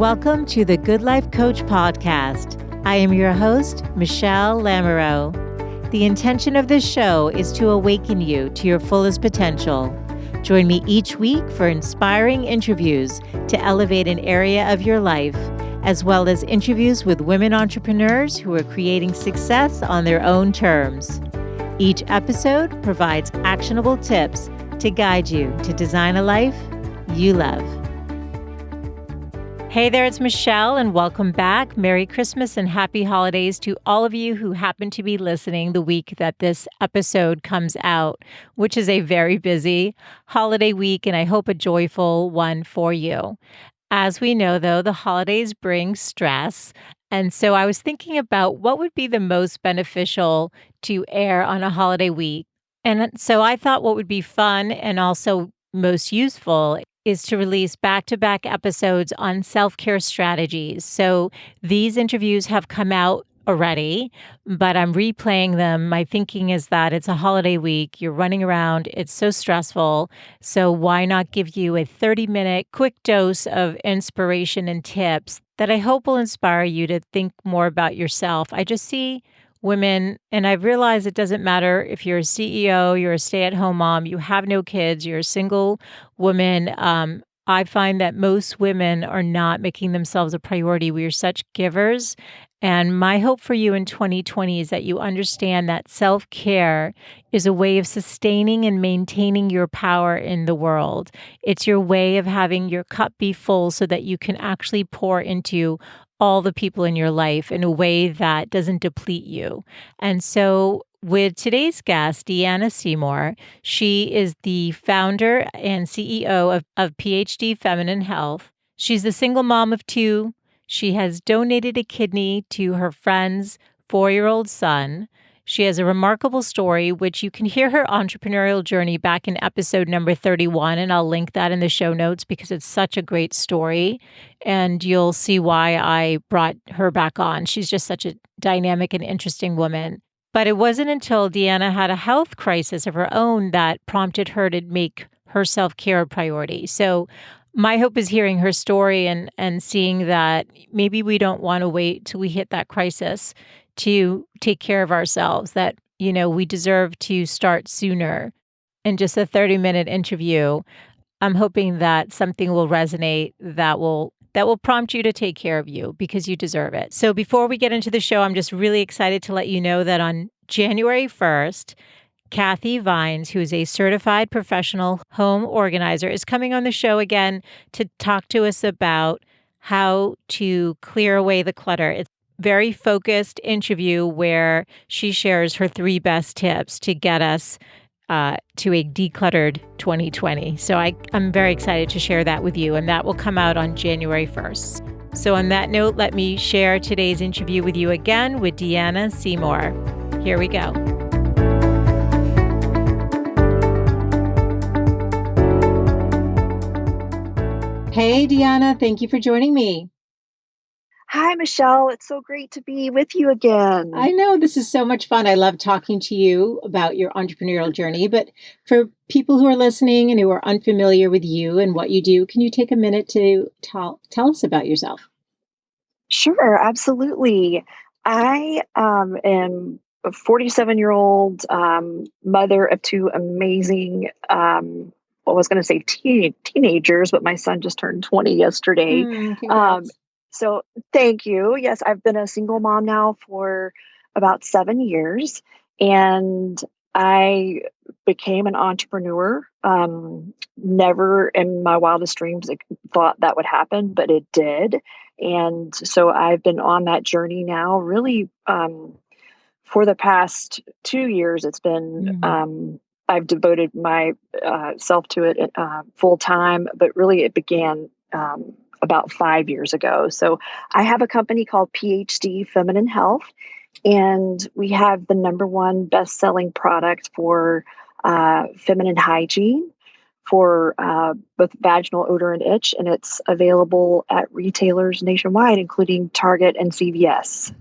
Welcome to the Good Life Coach podcast. I am your host, Michelle Lamoureux. The intention of this show is to awaken you to your fullest potential. Join me each week for inspiring interviews to elevate an area of your life, as well as interviews with women entrepreneurs who are creating success on their own terms. Each episode provides actionable tips to guide you to design a life you love. Hey there, it's Michelle, and welcome back. Merry Christmas and Happy Holidays to all of you who happen to be listening the week that this episode comes out, which is a very busy holiday week, and I hope a joyful one for you. As we know, though, the holidays bring stress, and so I was thinking about what would be the most beneficial to air on a holiday week. And so I thought what would be fun and also most useful is to release back-to-back episodes on self-care strategies. So these interviews have come out already, but I'm replaying them. My thinking is that it's a holiday week, you're running around, it's so stressful. So why not give you a 30-minute quick dose of inspiration and tips that I hope will inspire you to think more about yourself. I just see women, and I've realized it doesn't matter if you're a CEO, you're a stay-at-home mom, you have no kids, you're a single woman. I find that most women are not making themselves a priority. We are such givers. And my hope for you in 2020 is that you understand that self-care is a way of sustaining and maintaining your power in the world. It's your way of having your cup be full so that you can actually pour into all the people in your life in a way that doesn't deplete you. And so with today's guest, Deeannah Seymour, she is the founder and CEO of PhD Feminine Health. She's the single mom of two. She has donated a kidney to her friend's 4-year-old son. She has a remarkable story, which you can hear her entrepreneurial journey back in episode number 31, and I'll link that in the show notes because it's such a great story, and you'll see why I brought her back on. She's just such a dynamic and interesting woman. But it wasn't until Deeannah had a health crisis of her own that prompted her to make her self-care a priority. So my hope is hearing her story and seeing that maybe we don't want to wait till we hit that crisis to take care of ourselves, that, you know, we deserve to start sooner. In just a 30-minute interview, I'm hoping that something will resonate that will prompt you to take care of you because you deserve it. So before we get into the show, I'm just really excited to let you know that on January 1st, Kathy Vines, who is a certified professional home organizer, is coming on the show again to talk to us about how to clear away the clutter. It's a very focused interview where she shares her 3 best tips to get us to a decluttered 2020. So I'm very excited to share that with you, and that will come out on January 1st. So on that note, let me share today's interview with you again with Deeannah Seymour. Here we go. Hey, Deeannah, thank you for joining me. Hi, Michelle. It's so great to be with you again. I know, this is so much fun. I love talking to you about your entrepreneurial journey. But for people who are listening and who are unfamiliar with you and what you do, can you take a minute to tell us about yourself? Sure, absolutely. I am a 47-year-old mother of 2 amazing, I was going to say teenagers, but my son just turned 20 yesterday. So thank you. Yes, I've been a single mom now for about 7 years, and I became an entrepreneur. Never in my wildest dreams thought that would happen, but it did. And so I've been on that journey now, really, for the past 2 years. It's been, I've devoted my self to it full time, but really it began about 5 years ago. So I have a company called PhD Feminine Health, and we have the #1 best-selling product for feminine hygiene for both vaginal odor and itch, and it's available at retailers nationwide, including Target and CVS.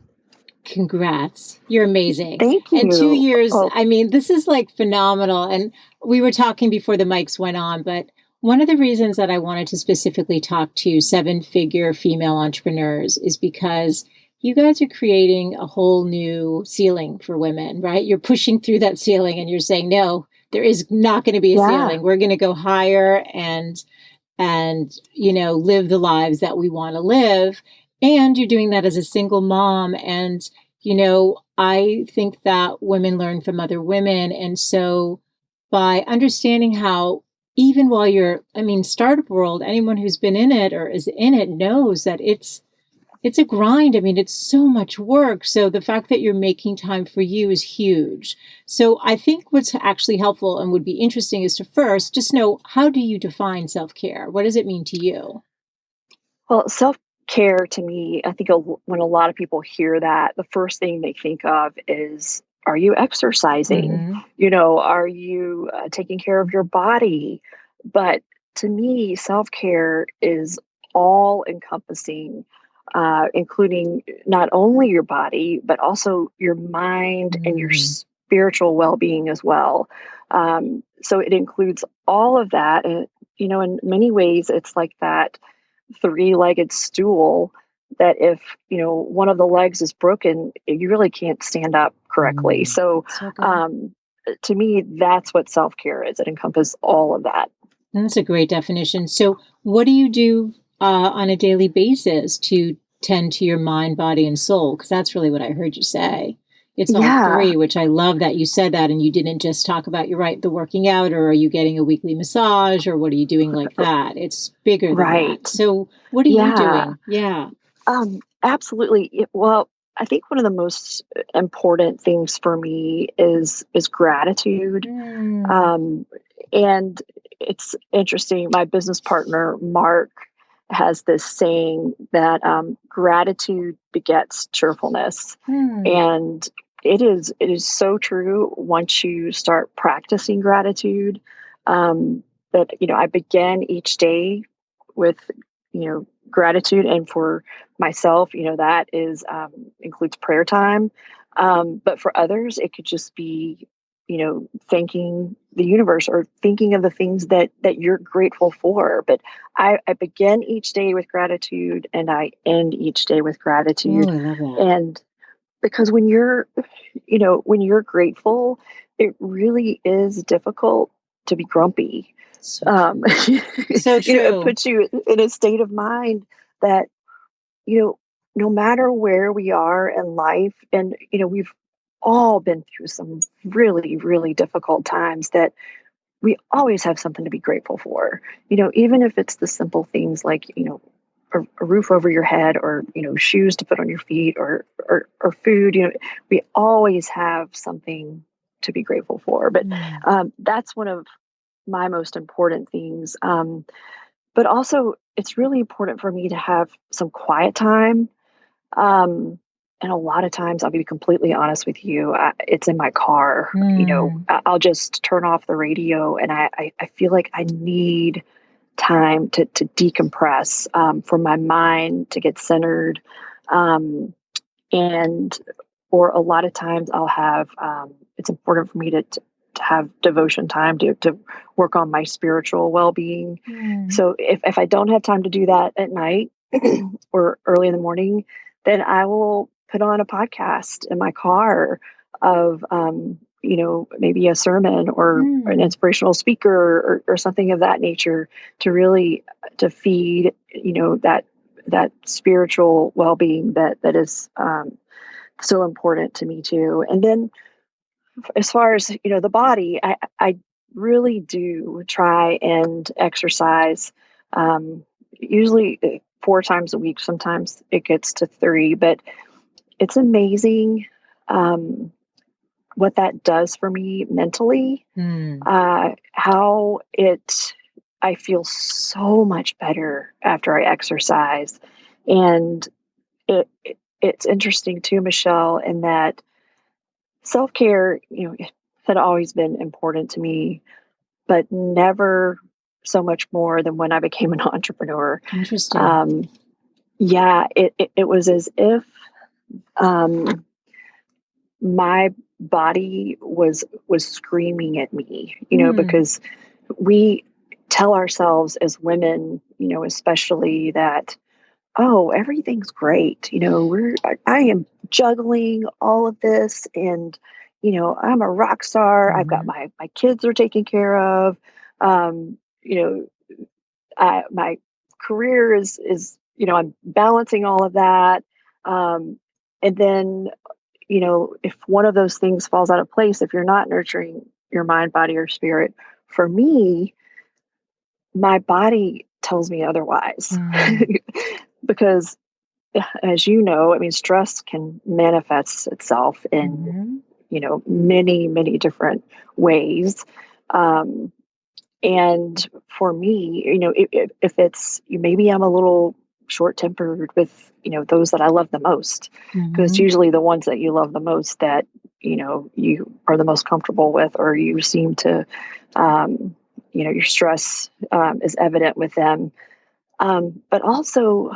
Congrats. You're amazing. Thank you. And 2 years, I mean, this is like phenomenal. And we were talking before the mics went on, but One of the reasons that I wanted to specifically talk to seven-figure female entrepreneurs is because you guys are creating a whole new ceiling for women, right? You're pushing through that ceiling and you're saying, no, there is not going to be a Yeah. ceiling. We're going to go higher and live the lives that we want to live. And you're doing that as a single mom. And I think that women learn from other women. And so by understanding how, even while startup world, anyone who's been in it or is in it knows that it's a grind. I mean, it's so much work. So the fact that you're making time for you is huge. So I think what's actually helpful and would be interesting is to first just know, how do you define self-care? What does it mean to you? Well, self care to me, I think when a lot of people hear that, the first thing they think of is, are you exercising? Hmm. Are you taking care of your body? But to me, self care is all encompassing, including not only your body, but also your mind and your Mm. spiritual well being as well. So it includes all of that. And, in many ways, it's like that three-legged stool that if one of the legs is broken, you really can't stand up correctly. Mm. So So good. um, to me, that's what self-care is. It encompasses all of that. That's a great definition. So what do you do on a daily basis to tend to your mind, body, and soul? Because that's really what I heard you say. It's all Yeah, three, which I love that you said that and you didn't just talk about, you're right, the working out, or are you getting a weekly massage, or what are you doing like that? It's bigger than that. right. So what are you Yeah, doing? Yeah. absolutely. Well, I think one of the most important things for me is gratitude. Mm. Um, and it's interesting. My business partner, Mark, has this saying that gratitude begets cheerfulness. Mm. And it is so true once you start practicing gratitude. Um, that I begin each day with gratitude, and for myself, that is includes prayer time. But for others, it could just be thanking the universe or thinking of the things that you're grateful for. But I begin each day with gratitude and I end each day with Oh, gratitude. I love that. And because when you're grateful, it really is difficult to be grumpy. So um, true. So it true. puts you in a state of mind that you know no matter where we are in life, and we've all been through some really really difficult times, that we always have something to be grateful for. Even if it's the simple things like a roof over your head, or shoes to put on your feet, or food. We always have something to be grateful for. But Mm. that's one of my most important things. But also, it's really important for me to have some quiet time. Um, and a lot of times, I'll be completely honest with you, it's in my car. Mm. I'll just turn off the radio, and I feel like I need time to decompress, for my mind to get centered. Um, and or a lot of times I'll have, it's important for me to have devotion time to work on my spiritual well-being. Mm. So if I don't have time to do that at night or early in the morning, then I will put on a podcast in my car of, maybe a sermon or an Mm. inspirational speaker, or something of that nature, to really to feed that spiritual well-being that is so important to me too. And then as far as the body, I really do try and exercise, usually 4 times a week. Sometimes it gets to 3, but it's amazing, um, what that does for me mentally. Mm. How it I feel so much better after I exercise. And it's interesting too, Michelle, in that self-care, had always been important to me, but never so much more than when I became an entrepreneur. Interesting. Um, yeah, it was as if, um, my body was screaming at me, Mm. because we tell ourselves as women, especially that, oh, everything's great. I am juggling all of this, and, I'm a rock star. I've got Mhm. my kids are taken care of. Um, you know, my career is, I'm balancing all of that. Um, and then, if one of those things falls out of place, if you're not nurturing your mind, body, or spirit, for me, my body tells me otherwise. Mm. Because as you know, I mean, stress can manifest itself in, Mhm. many, many different ways. Um, and for me, if it's maybe I'm a little short tempered with, those that I love the most, because it's Mhm. usually the ones that you love the most that, you are the most comfortable with, or you seem to, um, your stress is evident with them. But also,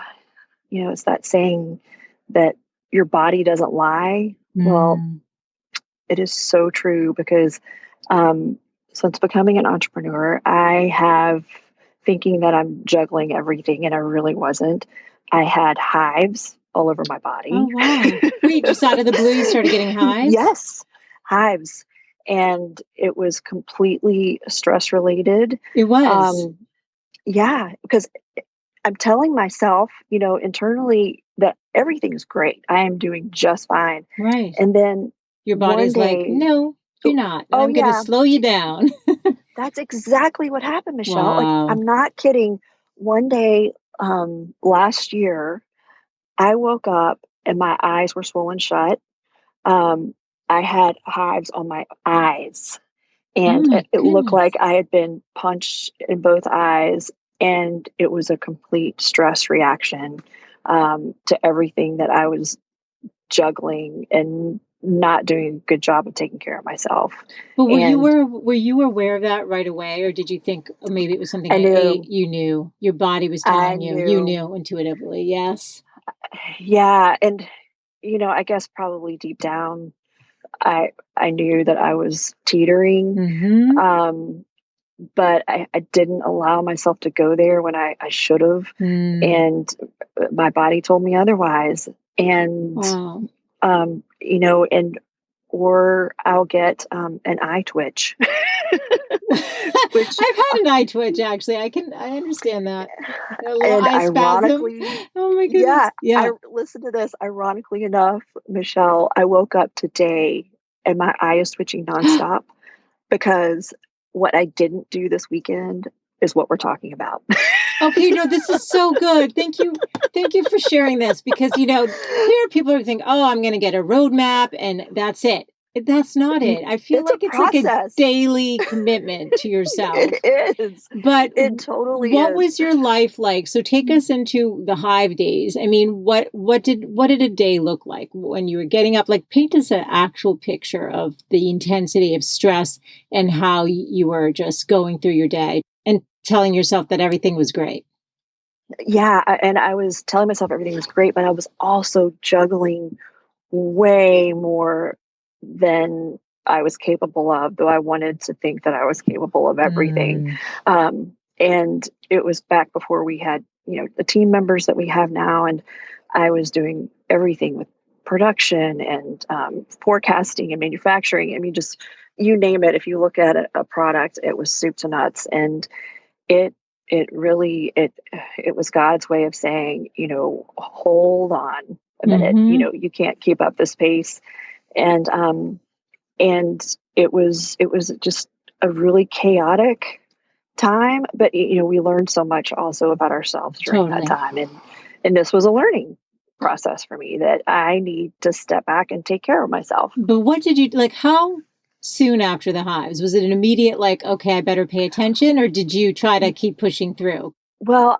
it's that saying that your body doesn't lie. Well, Mm. it is so true because um, since becoming an entrepreneur, I have thinking that I'm juggling everything, and I really wasn't. I had hives all over my Oh, body. wow. Wait, just out of the blue, you started getting hives? Yes, hives. And it was completely stress related. It was. Um, yeah, because I'm telling myself, internally that everything is great. I am doing just fine. Right. And then Your one body's like, day, "No, you're oh, not, and oh I'm gonna yeah, slow you down." that's exactly what happened, Michelle. Like, Wow. I'm not kidding. One day, last year, I woke up and my eyes were swollen shut. Um, I had hives on my eyes, Oh and it, my it looked like goodness. I had been punched in both eyes, and it was a complete stress reaction to everything that I was juggling and not doing a good job of taking care of myself. But And were you aware of that right away, or did you think, "Oh, maybe it was something I I ate?" knew, You knew. Your body was I telling you. You knew, knew intuitively, yes. yeah. And, I guess probably deep down, I knew that I was teetering. Mhm. Um, but I didn't allow myself to go there when I should have. Mm. And my body told me otherwise. And, Wow. and or I'll get an eye twitch, which, I've had an eye twitch, actually. I understand that. A little and eye spasm. ironically, Oh my yeah, goodness. Yeah. I listen to this. Ironically enough, Michelle, I woke up today and my eye is twitching nonstop because what I didn't do this weekend is what we're talking about. Okay, no, this is so good. Thank you. Thank you for sharing this because, there are people who think, "Oh, I'm gonna get a roadmap and that's it." That's not it. I feel It's a like it's like a process. daily commitment to yourself. It is. But It totally what is. was your life like? So take us into the hive days. I mean, what did a day look like when you were getting up? Like paint us an actual picture of the intensity of stress and how you were just going through your day and telling yourself that everything was great. Yeah, and I was telling myself everything was great, but I was also juggling way more than I was capable of, though I wanted to think that I was capable of everything. Mm. And it was back before we had, the team members that we have now, and I was doing everything with production and forecasting and manufacturing. I mean, just you name it. If you look at a product, it was soup to nuts, and it it really it was God's way of saying, hold on a minute, Mhm. you can't keep up this pace. And it was just a really chaotic time, but we learned so much also about ourselves during that Totally. time, and this was a learning process for me that I need to step back and take care of myself. But what did you like, how soon after the hives? Was it an immediate like, "Okay, I better pay attention," or did you try to keep pushing through? Well,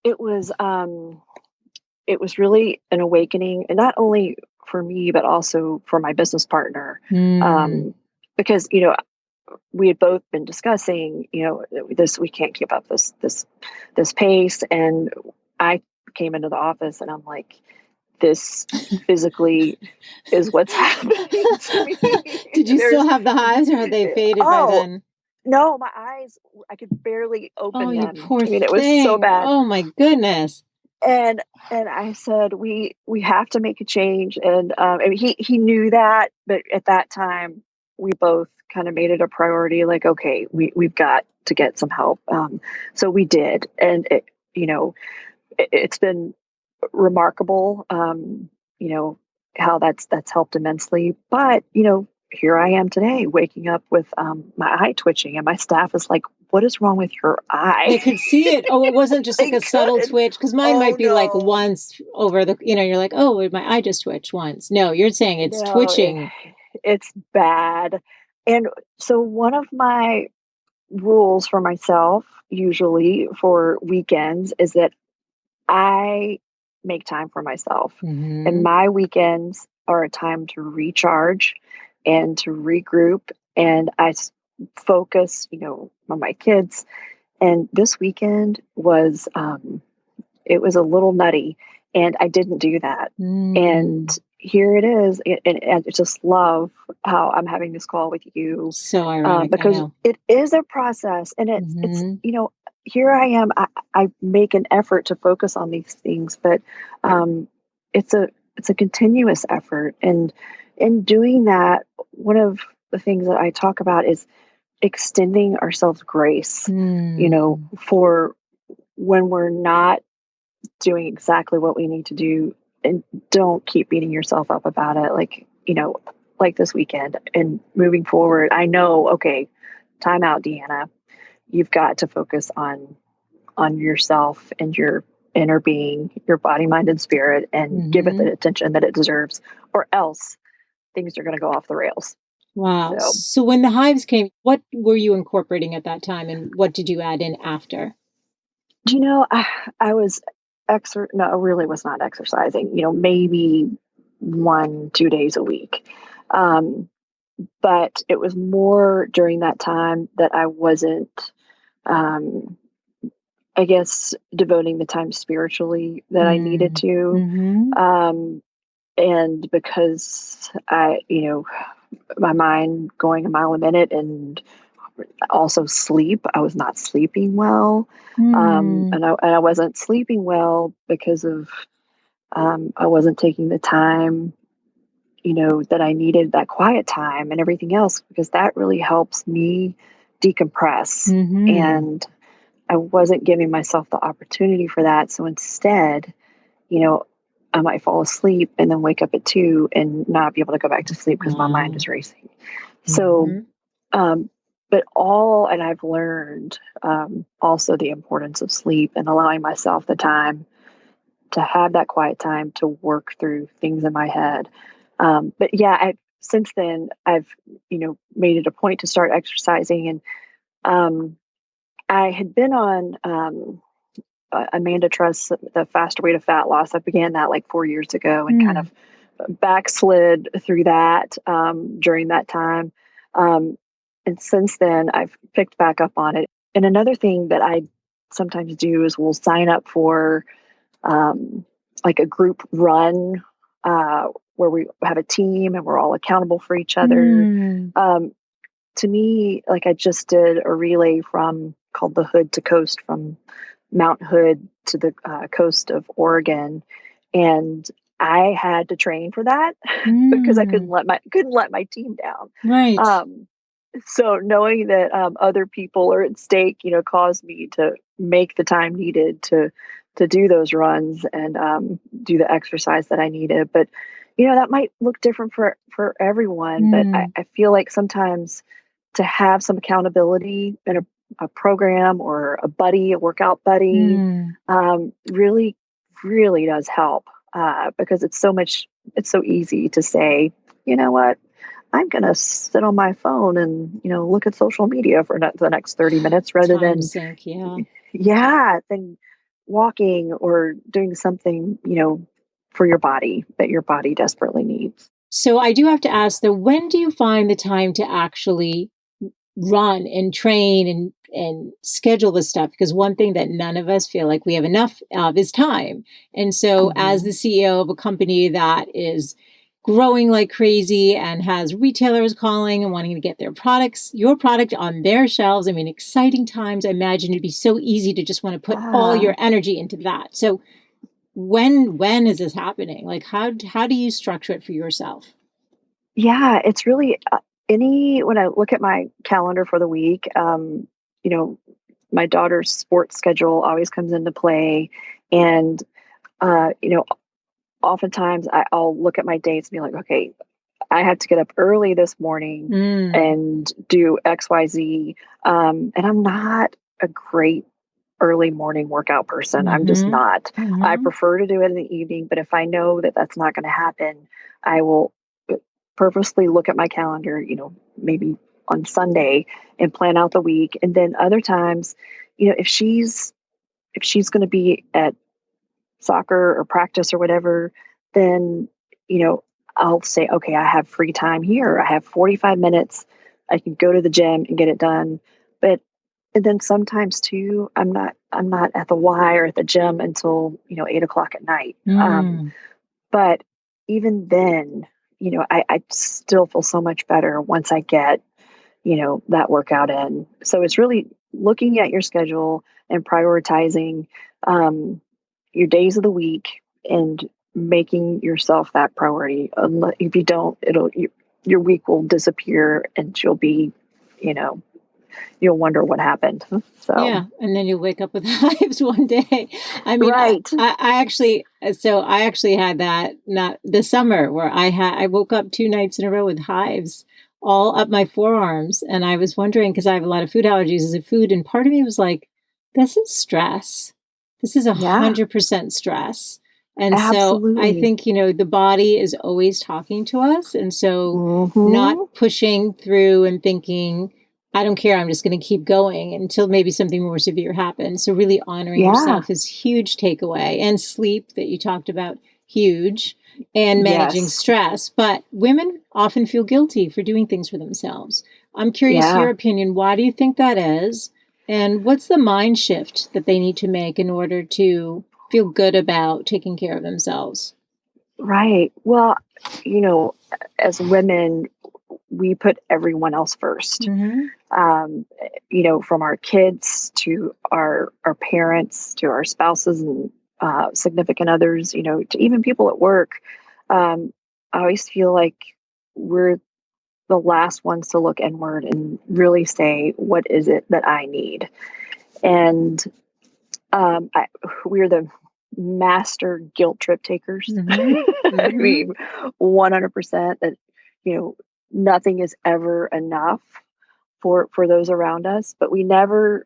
it was it was really an awakening, and not only for me but also for my business partner, Mm. um, because we had both been discussing, this we can't keep up this pace, and I came into the office and I'm like, this physically is what's happening to me. Did you There's still have the hives or had they faded by oh then? No, my eyes, I could barely Oh, open you them. poor I mean, it was so thing. bad. Oh my goodness. And I said, we have to make a change. And I mean, he knew that, but at that time, we both kind of made it a priority. Like, okay, we've got to get some help. So we did, and you know, it's been remarkable. You know how that's helped immensely. But here I am today, waking up with my eye twitching, and my staff is like, "What is wrong with your eye?" They could see it. Oh, it wasn't just like They a subtle could. twitch because mine Oh might be like no, once over you're like, oh, my eye just twitched once. No, you're saying it's no, twitching. it's bad. And so one of my rules for myself, usually for weekends, is that I make time for myself. And Hmm. my weekends are a time to recharge and to regroup. And focus, on my kids. And this weekend it was a little nutty, and I didn't do that. And Mm. here it is. And I just love how I'm having this call with you, So ironic. I because know. it is a process, and it's Hmm. here I am. I make an effort to focus on these things, but um, it's a continuous effort, and in doing that, one of the things that I talk about is extending ourselves grace. Mm. For when we're not doing exactly what we need to do, and don't keep beating yourself up about it, like this weekend and moving forward. I know, okay, time out, Deanna. You've got to focus on yourself and your inner being, your body, mind, and spirit, and give it Hmm. the attention that it deserves, or else things are going to go off the rails. Wow. So, So when the hives came, what were you incorporating at that time and what did you add in after? I was no, I really was not exercising, maybe 1, 2 days a week. Um, but it was more during that time that I wasn't, um, I guess, devoting the time spiritually that I needed Mm. to. Hmm. Um, and because my mind going a mile a minute, and also sleep, I was not sleeping well. Mm. And I wasn't sleeping well because of, I wasn't taking the time, that I needed, that quiet time and everything else, because that really helps me decompress. Hmm. And I wasn't giving myself the opportunity for that. So instead, you know, I might fall asleep and then wake up at 2 and not be able to go back to sleep because my mind Wow. is racing. So, Hmm. um, and I've learned, also the importance of sleep and allowing myself the time to have that quiet time to work through things in my head. But yeah, since then I've made it a point to start exercising, and um, I had been on Amanda Trust's The Faster Way to Fat Loss. I began that like 4 years ago and kind Mm. of backslid through that during that time. Um, and since then, I've picked back up on it. And another thing that I sometimes do is we'll sign up for um, like a group run, uh, where we have a team and we're all accountable for each other. Mm. Um, to me, like, I just did a relay from called the Hood to Coast, from Mount Hood to the coast of Oregon, and I had to train for that because I Mm. couldn't let my team down. Right. Um, so knowing that other people are at stake, caused me to make the time needed to do those runs and do the exercise that I needed. But that might look different for everyone. But I, Mm. I feel like sometimes to have some accountability in a program or a buddy, a workout buddy, Mm. really, really does help, because it's so easy to say, you know what, I'm going to sit on my phone and, look at social media for the next 30 minutes rather Time than, sink. Yeah. yeah, than walking or doing something, for your body that your body desperately needs. So I do have to ask though, when do you find the time to actually run and train and schedule the stuff? Because one thing that none of us feel like we have enough of is time. And so as Hmm. the CEO of a company that is growing like crazy and has retailers calling and wanting to get your product on their shelves. I mean, exciting times. I imagine it'd be so easy to just want to put all Yeah. your energy into that. So when is this happening? Like how do you structure it for yourself? Yeah, it's really when I look at my calendar for the week, you know, my daughter's sports schedule always comes into play. And, you know, oftentimes I'll look at my dates and be like, okay, I had to get up early this morning Mm. and do XYZ. And I'm not a great early morning workout person. I'm just Mm-hmm. not. I Mm-hmm. prefer to do it in the evening, but if I know that that's not going to happen, I will purposely look at my calendar, maybe on Sunday and plan out the week. And then other times, if she's going to be at soccer or practice or whatever, then, you know, I'll say, okay, I have free time here. I have 45 minutes. I can go to the gym and get it done. But and then sometimes too, I'm not at the Y or at the gym until 8 o'clock at night. Mm. But even then, I still feel so much better once I get that workout in. So it's really looking at your schedule and prioritizing um, your days of the week and making yourself that priority. If you don't, your week will disappear and you know, you'll wonder what happened. So, Yeah, and then you'll wake up with hives one day. I mean, right. I actually had that not this summer where I woke up 2 nights in a row with hives all up my forearms, and I was wondering because I have a lot of food allergies as a food, and part of me was like, this is stress. This is Yeah, 100% stress. And so I absolutely. think, the body is always talking to us. And so not Hmm. pushing through and thinking, I don't care. I'm just going to keep going until maybe something more severe happens. So really honoring Yeah. yourself is huge takeaway. And sleep that you talked about, huge. And managing Yes. stress. But women often feel guilty for doing things for themselves. I'm curious Yeah. your opinion. Why do you think that is? And what's the mind shift that they need to make in order to feel good about taking care of themselves? Right. Well, you know, as women, we put everyone else first. Mm-hmm. Um, from our kids to our parents to our spouses and significant others, to even people at work. I always feel like we're the last ones to look inward and really say, what is it that I need? And I, we're the master guilt trip takers. Mm-hmm. I Mm-hmm. mean, 100% that, you know, nothing is ever enough for those around us, but we never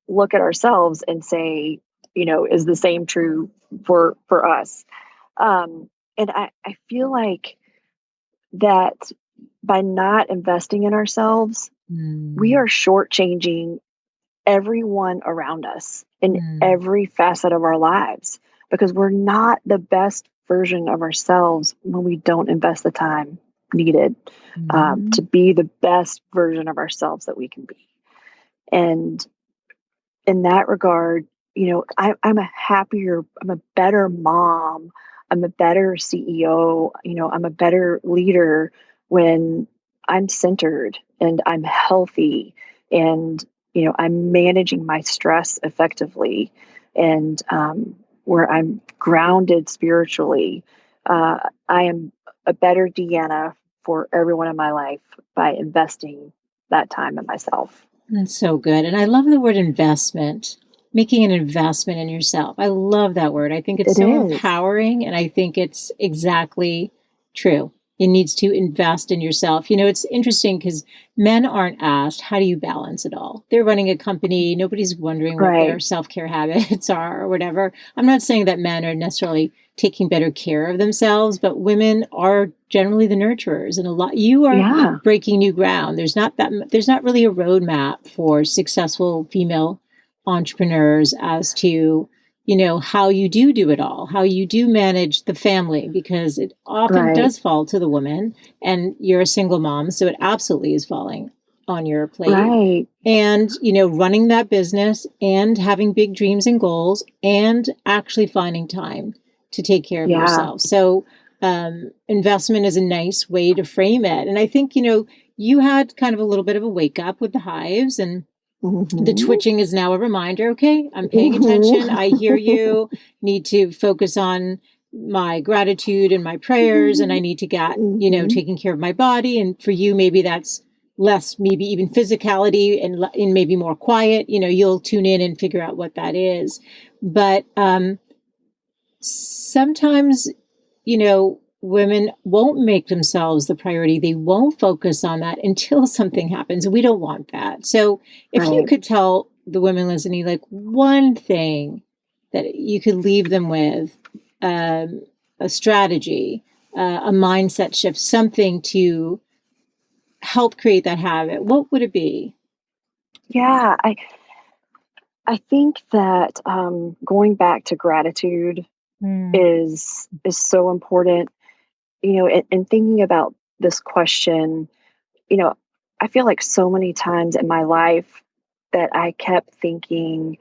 look at ourselves and say, is the same true for us? And I feel like that by not investing in ourselves, we are shortchanging everyone around us in Mm-hmm. every facet of our lives because we're not the best version of ourselves when we don't invest the time needed Mm-hmm. to be the best version of ourselves that we can be. And in that regard, I'm I'm a better mom, I'm a better CEO, I'm a better leader when I'm centered and I'm healthy and, I'm managing my stress effectively and where I'm grounded spiritually. I am a better Deanna for everyone in my life by investing that time in myself. That's so good. And I love the word investment, making an investment in yourself. I love that word. I think it's It so is. empowering. And I think it's exactly true. It needs to invest in yourself. It's interesting because men aren't asked, how do you balance it all? They're running a company. Nobody's wondering what their Right. self care habits are or whatever. I'm not saying that men are necessarily taking better care of themselves, but women are generally the nurturers. And you are Yeah. breaking new ground. There's not really a roadmap for successful female entrepreneurs as to how you do it all, how you do manage the family, because it often Right. does fall to the woman, and you're a single mom, so it absolutely is falling on your plate. Right. And running that business and having big dreams and goals and actually finding time to take care of Yeah. yourself. So investment is a nice way to frame it. And I think, you had kind of a little bit of a wake up with the hives, and the Mhm. twitching is now a reminder. Okay, I'm paying attention. Mhm. I hear you. Need to focus on my gratitude and my prayers, and I need to get, Mhm. taking care of my body. And for you, maybe that's less, maybe even physicality, and maybe more quiet. You'll tune in and figure out what that is. But sometimes, women won't make themselves the priority. They won't focus on that until something happens. We don't want that. So if you Right. could tell the women listening, like, one thing that you could leave them with, um, a strategy, a mindset shift, something to help create that habit, what would it be? Yeah, I think that going back to gratitude Mm, is so important. And thinking about this question, you know, I feel like so many times in my life that I kept thinking,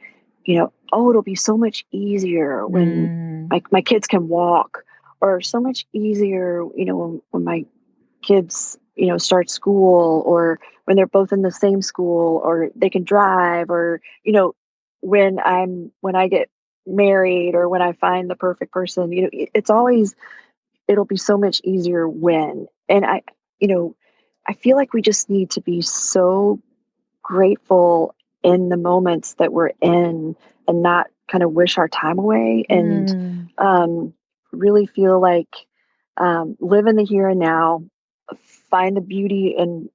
oh, it'll be so much easier when mm, my kids can walk, or so much easier, when my kids, start school, or when they're both in the same school, or they can drive, or, when I get married, or when I find the perfect person, it's always, it'll be so much easier when. And you know, I feel like we just need to be so grateful in the moments that we're in, and not kind of wish our time away, and mm, um, really feel like, live in the here and now, find the beauty in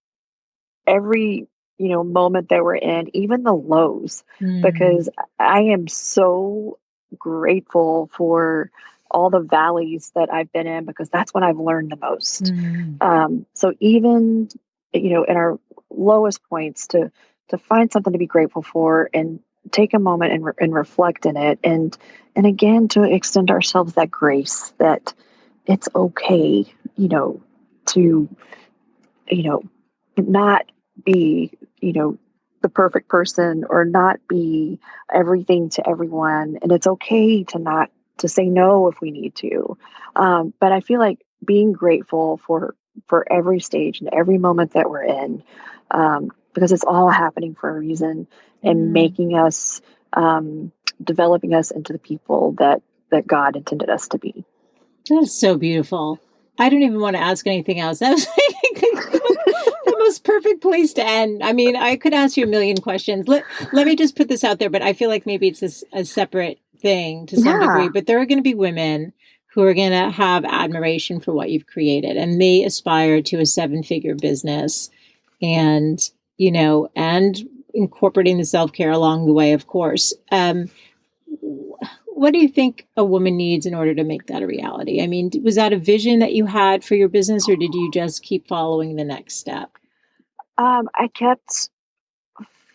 every, moment that we're in, even the lows, mm, because I am so grateful for all the valleys that I've been in, because that's when I've learned the most. mm. So even, in our lowest points, to find something to be grateful for, and take a moment and reflect in it, and again, to extend ourselves that grace, that it's okay, to, you know, not be, the perfect person, or not be everything to everyone. And it's okay to not to say no if we need to. But I feel like being grateful for every stage and every moment that we're in, because it's all happening for a reason, and Mm. making us, developing us into the people that God intended us to be. That's so beautiful. I don't even want to ask anything else. That was the most perfect place to end. I mean, I could ask you a million questions. Let me just put this out there, but I feel like maybe it's a separate thing to some degree. Yeah. But there are going to be women who are going to have admiration for what you've created, and may aspire to a seven-figure business, and and incorporating the self-care along the way, of course. What do you think a woman needs in order to make that a reality? I mean, was that a vision that you had for your business, or did you just keep following the next step? I kept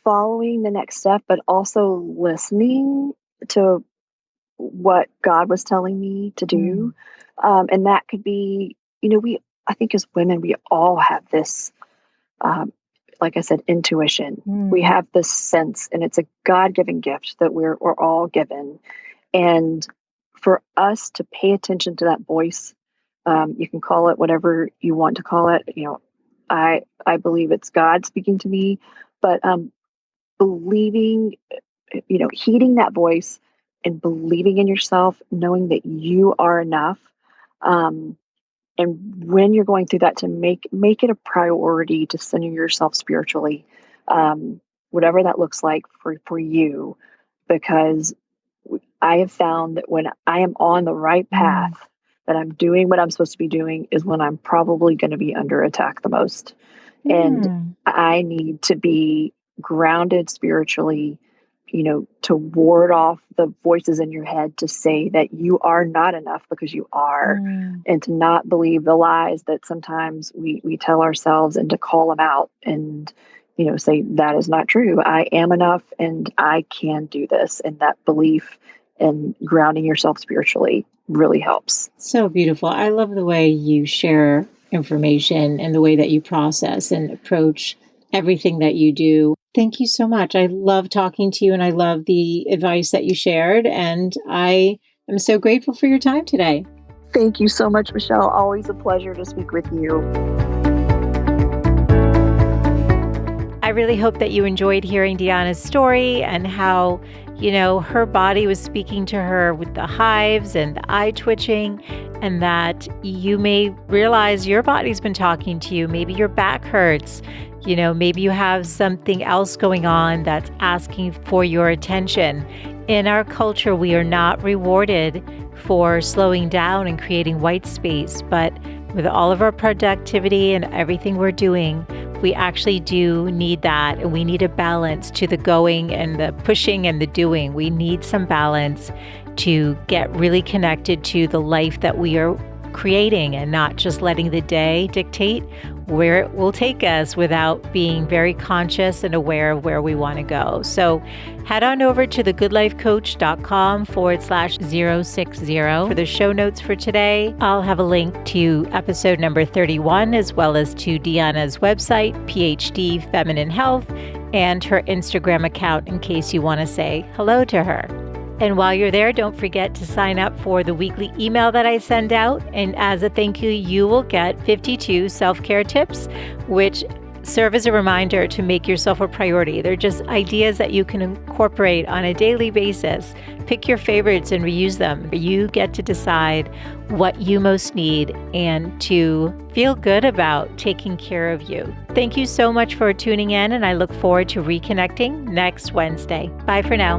following the next step, but also listening to what God was telling me to do. Mm, And that could be, I think as women, we all have this, um, like I said, intuition. We mm, have this sense, and it's a God given gift that we're all given. And for us to pay attention to that voice, you can call it whatever you want to call it. I believe it's God speaking to me, but believing, heeding that voice, and believing in yourself, knowing that you are enough. Um, and when you're going through that, to make it a priority to center yourself spiritually, um, whatever that looks like for you, because I have found that when I am on the right path, mm, that I'm doing what I'm supposed to be doing, is when I'm probably going to be under attack the most. And mm, I need to be grounded spiritually, to ward off the voices in your head to say that you are not enough, because you are, mm. and to not believe the lies that sometimes we tell ourselves, and to call them out, and, say that is not true. I am enough, and I can do this. And that belief and grounding yourself spiritually really helps. So beautiful. I love the way you share information and the way that you process and approach everything that you do. Thank you so much. I love talking to you, and I love the advice that you shared. And I am so grateful for your time today. Thank you so much, Michelle. Always a pleasure to speak with you. I really hope that you enjoyed hearing Deeannah's story and how, her body was speaking to her with the hives and the eye twitching, and that you may realize your body's been talking to you. Maybe your back hurts. Maybe you have something else going on that's asking for your attention. In our culture, we are not rewarded for slowing down and creating white space, but with all of our productivity and everything we're doing, we actually do need that, and we need a balance to the going and the pushing and the doing. We need some balance to get really connected to the life that we are creating and not just letting the day dictate where it will take us without being very conscious and aware of where we want to go. So head on over to thegoodlifecoach.com/060 for the show notes for today. I'll have a link to episode number 31, as well as to Deeannah's website, PhD Feminine Health, and her Instagram account in case you want to say hello to her. And while you're there, don't forget to sign up for the weekly email that I send out. And as a thank you, you will get 52 self-care tips, which serve as a reminder to make yourself a priority. They're just ideas that you can incorporate on a daily basis. Pick your favorites and reuse them. You get to decide what you most need and to feel good about taking care of you. Thank you so much for tuning in, and I look forward to reconnecting next Wednesday. Bye for now.